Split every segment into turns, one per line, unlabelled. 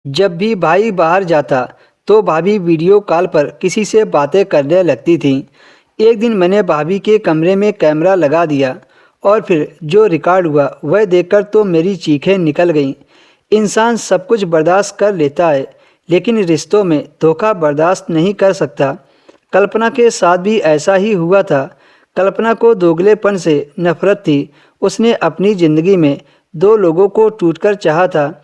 जब भी भाई बाहर जाता तो भाभी वीडियो कॉल पर किसी से बातें करने लगती थीं। एक दिन मैंने भाभी के कमरे में कैमरा लगा दिया और फिर जो रिकॉर्ड हुआ वह देखकर तो मेरी चीखें निकल गईं। इंसान सब कुछ बर्दाश्त कर लेता है, लेकिन रिश्तों में धोखा बर्दाश्त नहीं कर सकता। कल्पना के साथ भी ऐसा ही हुआ था। कल्पना को दोगलेपन से नफरत थी। उसने अपनी ज़िंदगी में दो लोगों को टूटकर चाहा था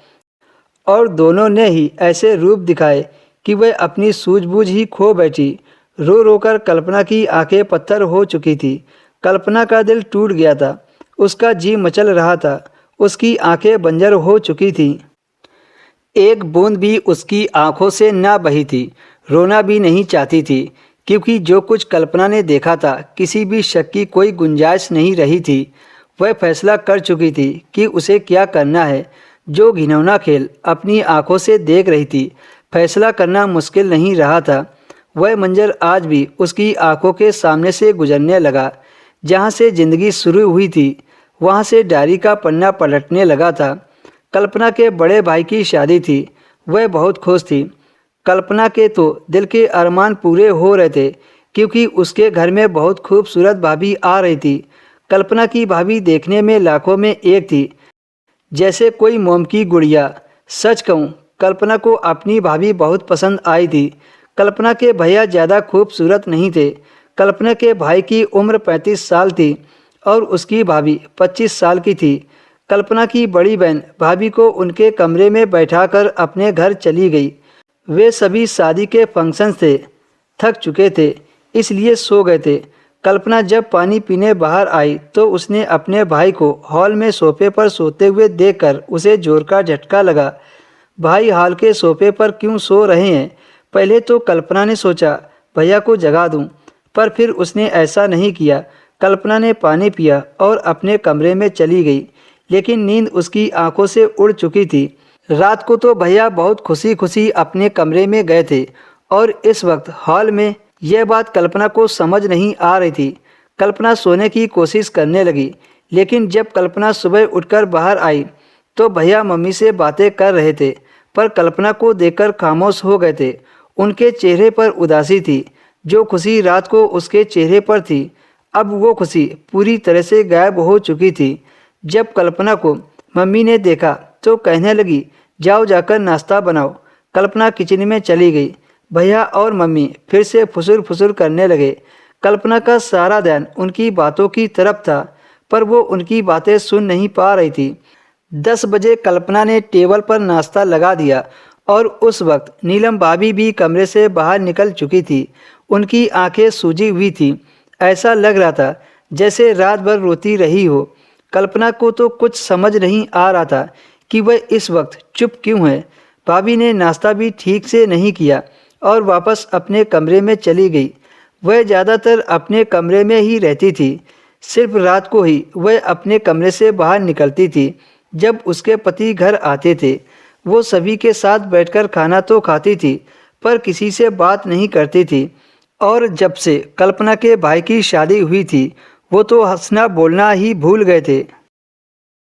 और दोनों ने ही ऐसे रूप दिखाए कि वह अपनी सूझबूझ ही खो बैठी। रो रो कर कल्पना की आंखें पत्थर हो चुकी थी। कल्पना का दिल टूट गया था। उसका जी मचल रहा था। उसकी आंखें बंजर हो चुकी थीं। एक बूंद भी उसकी आंखों से ना बही थी। रोना भी नहीं चाहती थी, क्योंकि जो कुछ कल्पना ने देखा था किसी भी शक की कोई गुंजाइश नहीं रही थी। वह फैसला कर चुकी थी कि उसे क्या करना है। जो घिनौना खेल अपनी आंखों से देख रही थी, फैसला करना मुश्किल नहीं रहा था। वह मंजर आज भी उसकी आंखों के सामने से गुजरने लगा। जहाँ से जिंदगी शुरू हुई थी, वहाँ से डायरी का पन्ना पलटने लगा था। कल्पना के बड़े भाई की शादी थी। वह बहुत खुश थी। कल्पना के तो दिल के अरमान पूरे हो रहे थे, क्योंकि उसके घर में बहुत खूबसूरत भाभी आ रही थी। कल्पना की भाभी देखने में लाखों में एक थी, जैसे कोई मोम की गुड़िया। सच कहूँ, कल्पना को अपनी भाभी बहुत पसंद आई थी। कल्पना के भैया ज़्यादा खूबसूरत नहीं थे। कल्पना के भाई की उम्र 35 साल थी और उसकी भाभी 25 साल की थी। कल्पना की बड़ी बहन भाभी को उनके कमरे में बैठाकर अपने घर चली गई। वे सभी शादी के फंक्शन से थक चुके थे, इसलिए सो गए थे। कल्पना जब पानी पीने बाहर आई तो उसने अपने भाई को हॉल में सोफे पर सोते हुए देखकर उसे जोर का झटका लगा। भाई हॉल के सोफे पर क्यों सो रहे हैं? पहले तो कल्पना ने सोचा भैया को जगा दूं, पर फिर उसने ऐसा नहीं किया। कल्पना ने पानी पिया और अपने कमरे में चली गई, लेकिन नींद उसकी आंखों से उड़ चुकी थी। रात को तो भैया बहुत खुशी खुशी अपने कमरे में गए थे और इस वक्त हॉल में। यह बात कल्पना को समझ नहीं आ रही थी। कल्पना सोने की कोशिश करने लगी, लेकिन जब कल्पना सुबह उठकर बाहर आई तो भैया मम्मी से बातें कर रहे थे, पर कल्पना को देखकर खामोश हो गए थे। उनके चेहरे पर उदासी थी। जो खुशी रात को उसके चेहरे पर थी, अब वो खुशी पूरी तरह से गायब हो चुकी थी। जब कल्पना को मम्मी ने देखा तो कहने लगी, जाओ जाकर नाश्ता बनाओ। कल्पना किचन में चली गई। भैया और मम्मी फिर से फुसुर फुसुर करने लगे। कल्पना का सारा ध्यान उनकी बातों की तरफ था, पर वो उनकी बातें सुन नहीं पा रही थी। 10 बजे कल्पना ने टेबल पर नाश्ता लगा दिया और उस वक्त नीलम भाभी भी कमरे से बाहर निकल चुकी थी। उनकी आंखें सूजी हुई थी। ऐसा लग रहा था जैसे रात भर रोती रही हो। कल्पना को तो कुछ समझ नहीं आ रहा था कि वह इस वक्त चुप क्यों है। भाभी ने नाश्ता भी ठीक से नहीं किया और वापस अपने कमरे में चली गई। वह ज़्यादातर अपने कमरे में ही रहती थी। सिर्फ रात को ही वह अपने कमरे से बाहर निकलती थी, जब उसके पति घर आते थे। वो सभी के साथ बैठकर खाना तो खाती थी, पर किसी से बात नहीं करती थी। और जब से कल्पना के भाई की शादी हुई थी, वो तो हंसना बोलना ही भूल गए थे।